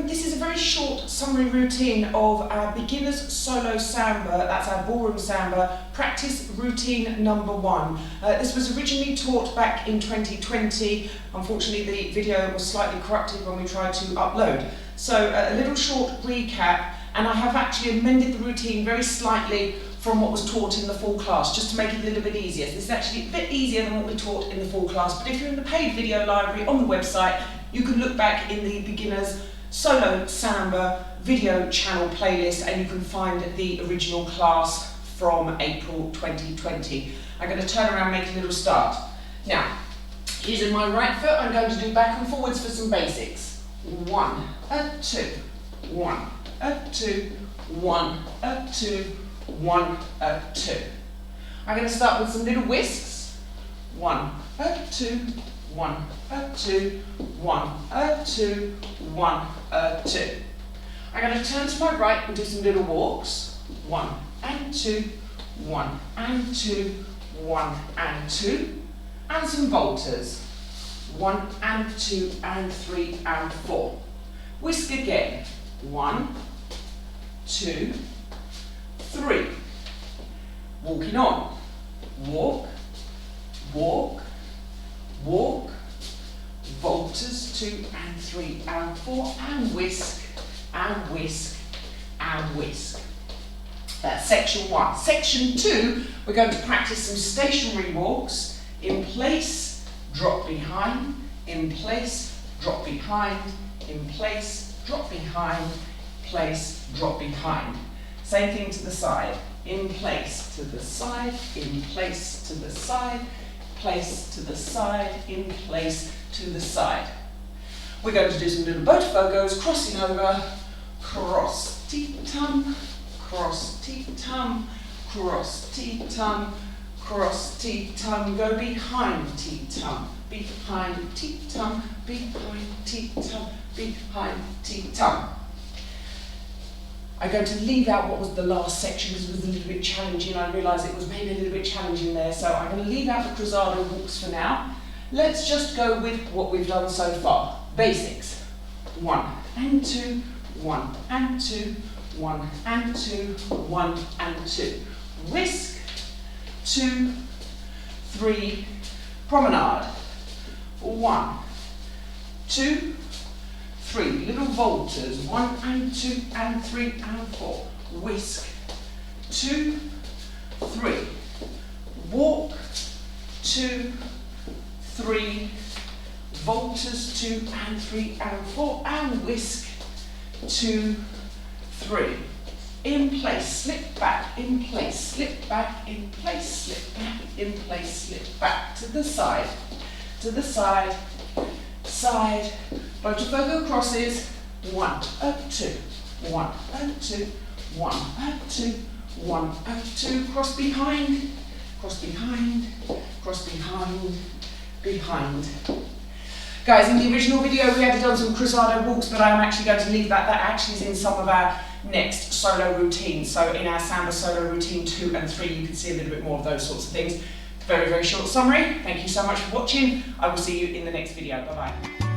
this is a very short summary routine of our beginner's solo samba, that's our ballroom samba, practice routine number 1. This was originally taught back in 2020. Unfortunately, the video was slightly corrupted when we tried to upload. So a little short recap, and I have actually amended the routine very slightly from what was taught in the full class, just to make it a little bit easier. This is actually a bit easier than what we taught in the full class, but if you're in the paid video library on the website, you can look back in the beginner's solo samba video channel playlist and you can find the original class from April 2020. I'm going to turn around and make a little start. Now, using my right foot, I'm going to do back and forwards for some basics. 1, 2, 1, 2, 1, 2, 1, 2. I'm going to start with some little whisks. 1, 2, 1, 2, 1, 2, 1, 2. I'm going to turn to my right and do some little walks. 1 and 2, 1 and 2, 1 and 2, and some voltas. 1 and 2 and 3 and 4. Whisk again. 1, 2, 3. Walking on. Walk, walk, walk, voltas 2 and 3 and 4, and whisk, and whisk, and whisk. That's section 1. Section 2, we're going to practice some stationary walks. In place, drop behind, in place, drop behind, in place, drop behind, place, drop behind. Same thing to the side. In place, to the side, in place, to the side, place to the side, in place to the side. We're going to do some little Botafogos, crossing over, cross, T-tum, cross, T-tum, cross, T-tum, cross, T-tum, go behind T-tum, behind T-tum, behind T-tum, behind T-tum. I'm going to leave out what was the last section because it was a little bit challenging. I realised it was maybe a little bit challenging there, so I'm going to leave out the Cruzado Walks for now. Let's just go with what we've done so far. Basics. 1 and 2, 1 and 2, 1 and 2, 1 and 2. Whisk, 2, 3, promenade. 1, 2, 3, little voltas, 1 and 2 and 3 and 4. Whisk, 2, 3. Walk, 2, 3. Voltas, 2 and 3 and 4. And whisk, 2, 3. In place, slip back, in place, slip back, in place, slip back, in place, slip back. To the side, side, Botafogo crosses, 1, 2, 1, 2, 1, 2, 1, 2, cross behind, cross behind, cross behind, behind. Guys, in the original video we had done some Cruzado Walks, but I'm actually going to leave that. That actually is in some of our next solo routines. So in our Samba solo routine 2 and 3, you can see a little bit more of those sorts of things. Very, very short summary. Thank you so much for watching. I will see you in the next video. Bye-bye.